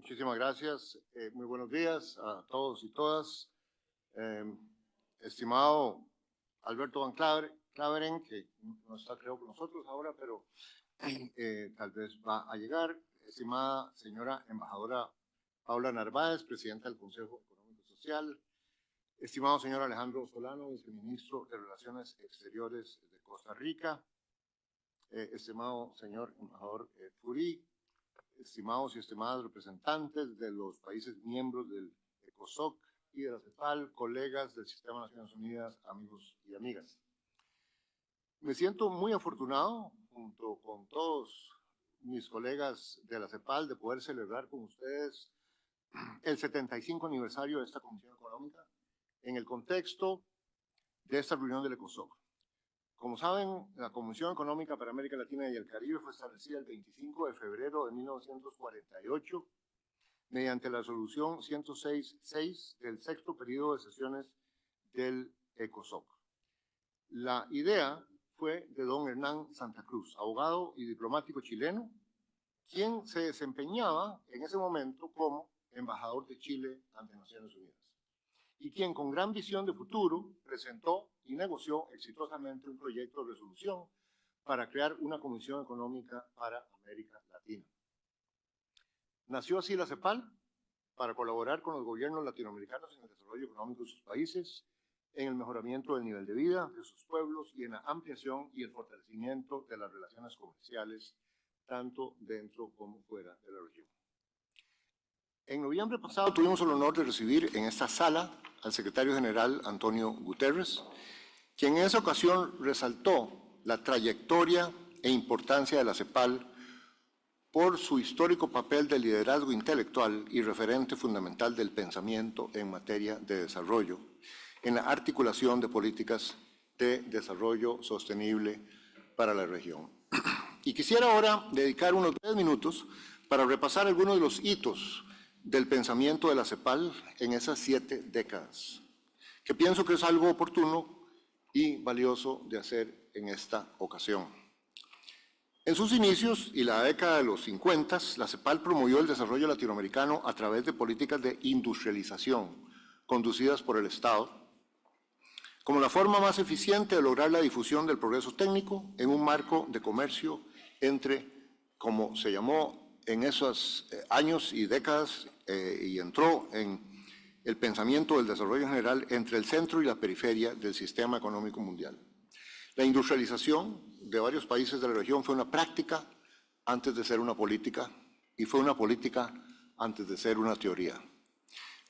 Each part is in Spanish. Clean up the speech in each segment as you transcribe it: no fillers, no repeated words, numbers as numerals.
Muchísimas gracias. Muy buenos días a todos y todas. Estimado Alberto Van Claveren, que no está creo con nosotros ahora, pero tal vez va a llegar. Estimada señora embajadora Paula Narváez, presidenta del Consejo Económico y Social. Estimado señor Alejandro Solano, viceministro de Relaciones Exteriores de Costa Rica. Estimado señor embajador Furí. Estimados y estimadas representantes de los países miembros del ECOSOC y de la CEPAL, colegas del Sistema de Naciones Unidas, amigos y amigas. Me siento muy afortunado, junto con todos mis colegas de la CEPAL, de poder celebrar con ustedes el 75 aniversario de esta Comisión Económica en el contexto de esta reunión del ECOSOC. Como saben, la Comisión Económica para América Latina y el Caribe fue establecida el 25 de febrero de 1948 mediante la resolución 106.6 del sexto periodo de sesiones del ECOSOC. La idea fue de don Hernán Santa Cruz, abogado y diplomático chileno, quien se desempeñaba en ese momento como embajador de Chile ante Naciones Unidas, y quien con gran visión de futuro presentó y negoció exitosamente un proyecto de resolución para crear una Comisión Económica para América Latina. Nació así la CEPAL para colaborar con los gobiernos latinoamericanos en el desarrollo económico de sus países, en el mejoramiento del nivel de vida de sus pueblos y en la ampliación y el fortalecimiento de las relaciones comerciales, tanto dentro como fuera de la región. En noviembre pasado tuvimos el honor de recibir en esta sala al secretario general Antonio Guterres, quien en esa ocasión resaltó la trayectoria e importancia de la CEPAL por su histórico papel de liderazgo intelectual y referente fundamental del pensamiento en materia de desarrollo, en la articulación de políticas de desarrollo sostenible para la región. Y quisiera ahora dedicar unos breves minutos para repasar algunos de los hitos del pensamiento de la CEPAL en esas 7 décadas, que pienso que es algo oportuno y valioso de hacer en esta ocasión. En sus inicios y la década de los 50, la CEPAL promovió el desarrollo latinoamericano a través de políticas de industrialización conducidas por el Estado, como la forma más eficiente de lograr la difusión del progreso técnico en un marco de comercio entre, como se llamó en esos años y décadas, y entró en el pensamiento del desarrollo general entre el centro y la periferia del sistema económico mundial. La industrialización de varios países de la región fue una práctica antes de ser una política, y fue una política antes de ser una teoría.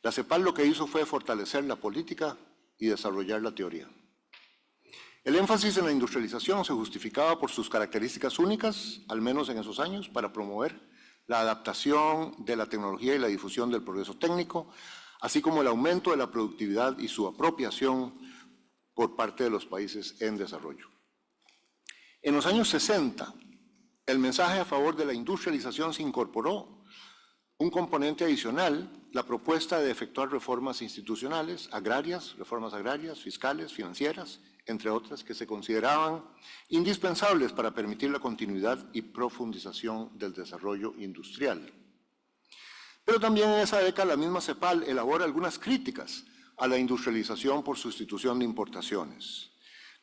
La CEPAL lo que hizo fue fortalecer la política y desarrollar la teoría. El énfasis en la industrialización se justificaba por sus características únicas, al menos en esos años, para promover la adaptación de la tecnología y la difusión del progreso técnico, así como el aumento de la productividad y su apropiación por parte de los países en desarrollo. En los años 60, el mensaje a favor de la industrialización se incorporó un componente adicional, la propuesta de efectuar reformas institucionales, reformas agrarias, fiscales, financieras, entre otras, que se consideraban indispensables para permitir la continuidad y profundización del desarrollo industrial. Pero también en esa década la misma CEPAL elabora algunas críticas a la industrialización por sustitución de importaciones,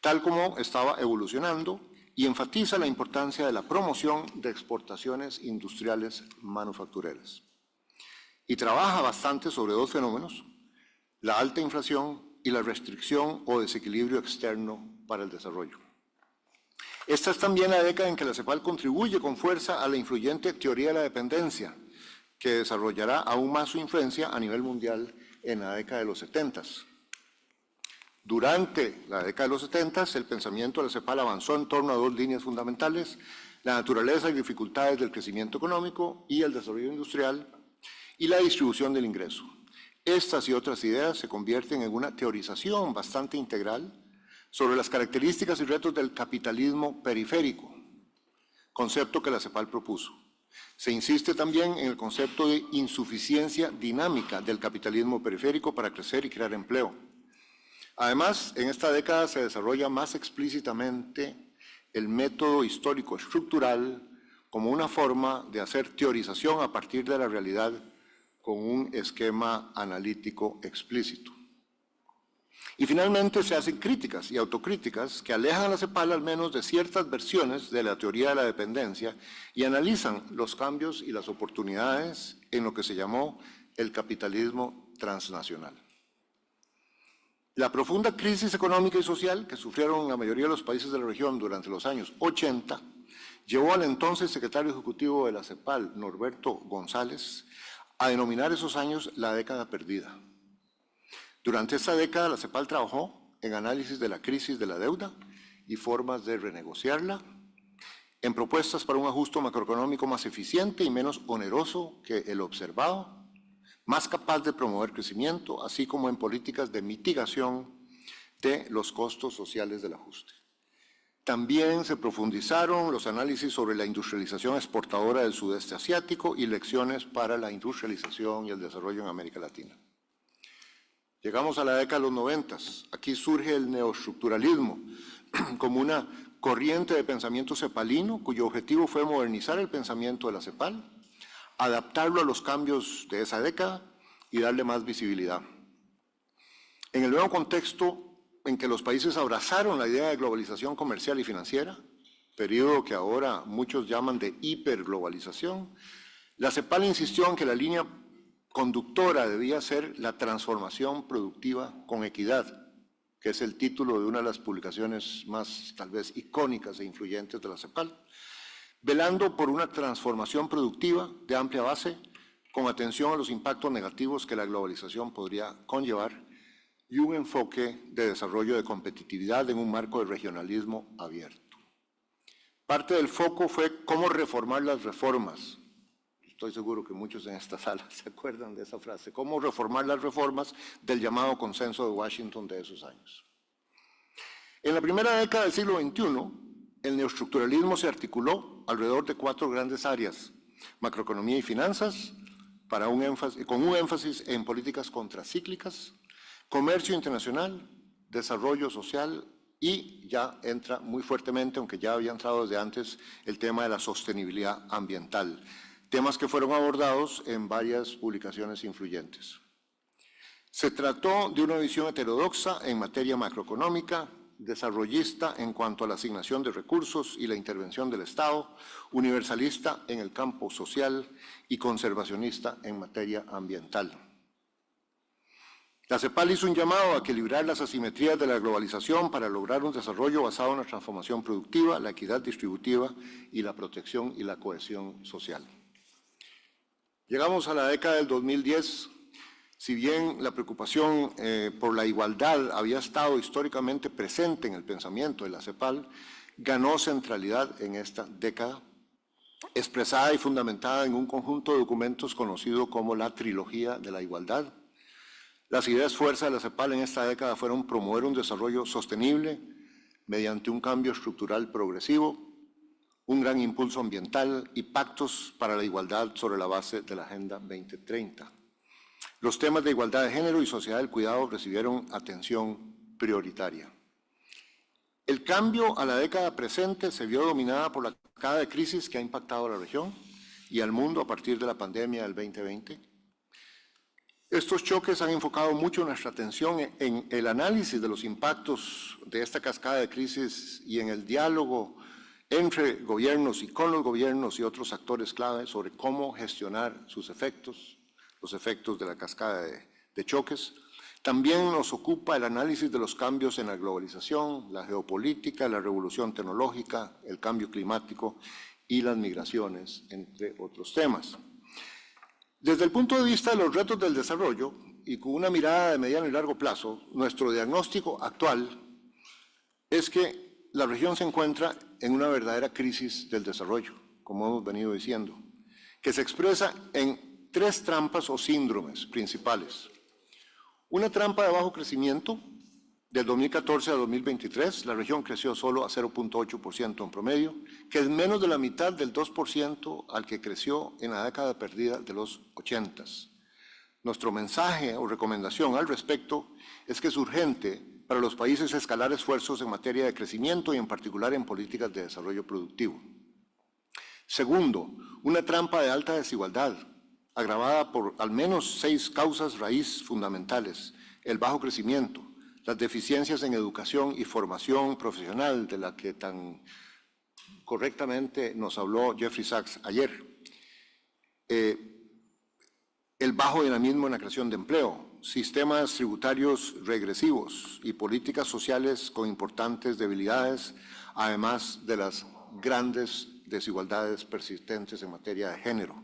tal como estaba evolucionando, y enfatiza la importancia de la promoción de exportaciones industriales manufactureras. Y trabaja bastante sobre 2 fenómenos: la alta inflación y la restricción o desequilibrio externo para el desarrollo. Esta es también la década en que la CEPAL contribuye con fuerza a la influyente teoría de la dependencia, que desarrollará aún más su influencia a nivel mundial en la década de los 70. Durante la década de los 70, el pensamiento de la CEPAL avanzó en torno a 2 líneas fundamentales: la naturaleza y dificultades del crecimiento económico y el desarrollo industrial, y la distribución del ingreso. Estas y otras ideas se convierten en una teorización bastante integral sobre las características y retos del capitalismo periférico, concepto que la CEPAL propuso. Se insiste también en el concepto de insuficiencia dinámica del capitalismo periférico para crecer y crear empleo. Además, en esta década se desarrolla más explícitamente el método histórico estructural como una forma de hacer teorización a partir de la realidad con un esquema analítico explícito. Y finalmente se hacen críticas y autocríticas que alejan a la CEPAL al menos de ciertas versiones de la teoría de la dependencia y analizan los cambios y las oportunidades en lo que se llamó el capitalismo transnacional. La profunda crisis económica y social que sufrieron la mayoría de los países de la región durante los años 80 llevó al entonces secretario ejecutivo de la CEPAL, Norberto González, a denominar esos años la década perdida. Durante esta década, la CEPAL trabajó en análisis de la crisis de la deuda y formas de renegociarla, en propuestas para un ajuste macroeconómico más eficiente y menos oneroso que el observado, más capaz de promover crecimiento, así como en políticas de mitigación de los costos sociales del ajuste. También se profundizaron los análisis sobre la industrialización exportadora del sudeste asiático y lecciones para la industrialización y el desarrollo en América Latina. Llegamos a la década de los 90. Aquí surge el neoestructuralismo como una corriente de pensamiento cepalino cuyo objetivo fue modernizar el pensamiento de la CEPAL, adaptarlo a los cambios de esa década y darle más visibilidad. En el nuevo contexto en que los países abrazaron la idea de globalización comercial y financiera, periodo que ahora muchos llaman de hiperglobalización, la CEPAL insistió en que la línea conductora debía ser la transformación productiva con equidad, que es el título de una de las publicaciones más tal vez icónicas e influyentes de la CEPAL, velando por una transformación productiva de amplia base con atención a los impactos negativos que la globalización podría conllevar y un enfoque de desarrollo de competitividad en un marco de regionalismo abierto. Parte del foco fue cómo reformar las reformas. Estoy seguro que muchos en esta sala se acuerdan de esa frase. Cómo reformar las reformas del llamado consenso de Washington de esos años. En la primera década del siglo XXI, el neoestructuralismo se articuló alrededor de 4 grandes áreas: macroeconomía y finanzas, con un énfasis en políticas contracíclicas, comercio internacional, desarrollo social y ya entra muy fuertemente, aunque ya había entrado desde antes, el tema de la sostenibilidad ambiental. Temas que fueron abordados en varias publicaciones influyentes. Se trató de una visión heterodoxa en materia macroeconómica, desarrollista en cuanto a la asignación de recursos y la intervención del Estado, universalista en el campo social y conservacionista en materia ambiental. La CEPAL hizo un llamado a equilibrar las asimetrías de la globalización para lograr un desarrollo basado en la transformación productiva, la equidad distributiva y la protección y la cohesión social. Llegamos a la década del 2010. Si bien la preocupación por la igualdad había estado históricamente presente en el pensamiento de la CEPAL, ganó centralidad en esta década, expresada y fundamentada en un conjunto de documentos conocido como la Trilogía de la Igualdad. Las ideas fuerza de la CEPAL en esta década fueron promover un desarrollo sostenible mediante un cambio estructural progresivo, un gran impulso ambiental y pactos para la igualdad sobre la base de la Agenda 2030. Los temas de igualdad de género y sociedad del cuidado recibieron atención prioritaria. El cambio a la década presente se vio dominada por la cascada de crisis que ha impactado a la región y al mundo a partir de la pandemia del 2020. Estos choques han enfocado mucho nuestra atención en el análisis de los impactos de esta cascada de crisis y en el diálogo entre gobiernos y con los gobiernos y otros actores clave sobre cómo gestionar sus efectos, los efectos de la cascada de choques. También nos ocupa el análisis de los cambios en la globalización, la geopolítica, la revolución tecnológica, el cambio climático y las migraciones, entre otros temas. Desde el punto de vista de los retos del desarrollo y con una mirada de mediano y largo plazo, nuestro diagnóstico actual es que la región se encuentra en una verdadera crisis del desarrollo, como hemos venido diciendo, que se expresa en 3 trampas o síndromes principales. Una trampa de bajo crecimiento. Del 2014 a 2023, la región creció solo a 0.8% en promedio, que es menos de la mitad del 2% al que creció en la década perdida de los 80s. Nuestro mensaje o recomendación al respecto es que es urgente para los países escalar esfuerzos en materia de crecimiento y en particular en políticas de desarrollo productivo. Segundo, una trampa de alta desigualdad. agravada por al menos 6 causas raíz fundamentales: el bajo crecimiento, las deficiencias en educación y formación profesional, de la que tan correctamente nos habló Jeffrey Sachs ayer, el bajo dinamismo en la creación de empleo, sistemas tributarios regresivos y políticas sociales con importantes debilidades, además de las grandes desigualdades persistentes en materia de género.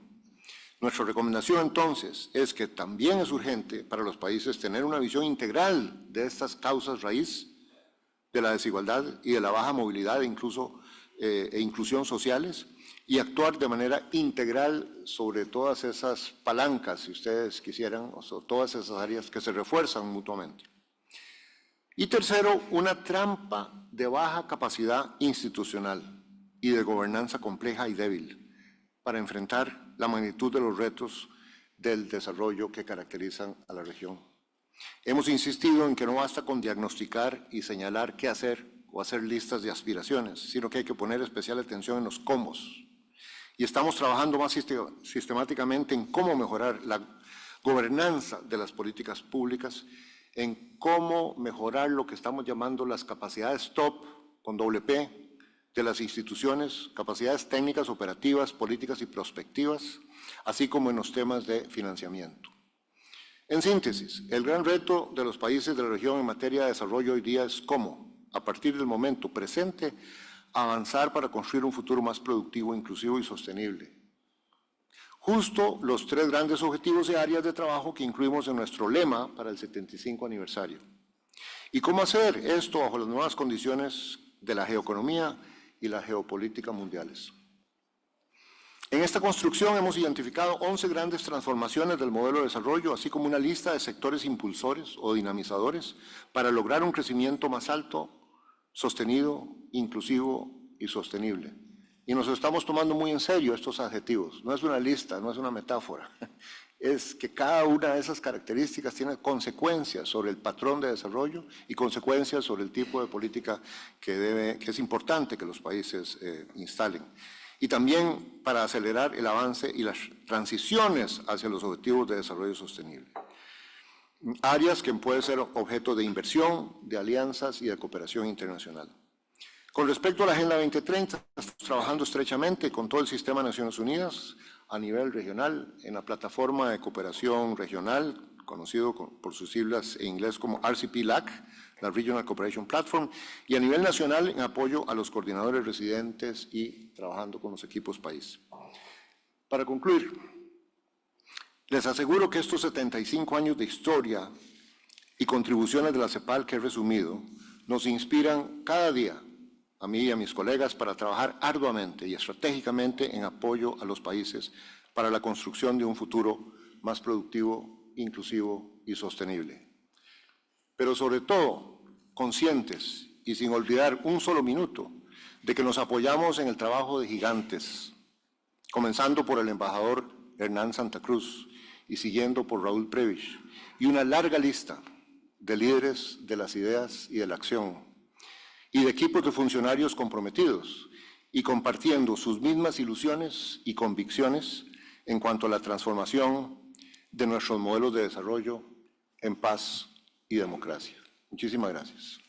Nuestra recomendación, entonces, es que también es urgente para los países tener una visión integral de estas causas raíz de la desigualdad y de la baja movilidad e inclusión sociales, y actuar de manera integral sobre todas esas palancas, si ustedes quisieran, o sobre todas esas áreas que se refuerzan mutuamente. Y tercero, una trampa de baja capacidad institucional y de gobernanza compleja y débil para enfrentar la magnitud de los retos del desarrollo que caracterizan a la región. Hemos insistido en que no basta con diagnosticar y señalar qué hacer o hacer listas de aspiraciones, sino que hay que poner especial atención en los cómo. Y estamos trabajando más sistemáticamente en cómo mejorar la gobernanza de las políticas públicas, en cómo mejorar lo que estamos llamando las capacidades top, con doble P, de las instituciones, capacidades técnicas, operativas, políticas y prospectivas, así como en los temas de financiamiento. En síntesis, el gran reto de los países de la región en materia de desarrollo hoy día es cómo, a partir del momento presente, avanzar para construir un futuro más productivo, inclusivo y sostenible. Justo los 3 grandes objetivos y áreas de trabajo que incluimos en nuestro lema para el 75 aniversario. ¿Y cómo hacer esto bajo las nuevas condiciones de la geoeconomía y la geopolítica mundiales? En esta construcción hemos identificado 11 grandes transformaciones del modelo de desarrollo, así como una lista de sectores impulsores o dinamizadores para lograr un crecimiento más alto, sostenido, inclusivo y sostenible. Y nos estamos tomando muy en serio estos adjetivos. No es una lista, no es una metáfora. Es que cada una de esas características tiene consecuencias sobre el patrón de desarrollo y consecuencias sobre el tipo de política que es importante que los países instalen. Y también para acelerar el avance y las transiciones hacia los objetivos de desarrollo sostenible. Áreas que pueden ser objeto de inversión, de alianzas y de cooperación internacional. Con respecto a la Agenda 2030, estamos trabajando estrechamente con todo el sistema de Naciones Unidas a nivel regional en la plataforma de cooperación regional, conocido por sus siglas en inglés como RCP-LAC, la Regional Cooperation Platform, y a nivel nacional en apoyo a los coordinadores residentes y trabajando con los equipos país. Para concluir, les aseguro que estos 75 años de historia y contribuciones de la CEPAL que he resumido nos inspiran cada día, a mí y a mis colegas, para trabajar arduamente y estratégicamente en apoyo a los países para la construcción de un futuro más productivo, inclusivo y sostenible. Pero sobre todo, conscientes y sin olvidar un solo minuto de que nos apoyamos en el trabajo de gigantes, comenzando por el embajador Hernán Santa Cruz y siguiendo por Raúl Prebisch, y una larga lista de líderes de las ideas y de la acción, y de equipos de funcionarios comprometidos y compartiendo sus mismas ilusiones y convicciones en cuanto a la transformación de nuestros modelos de desarrollo en paz y democracia. Muchísimas gracias.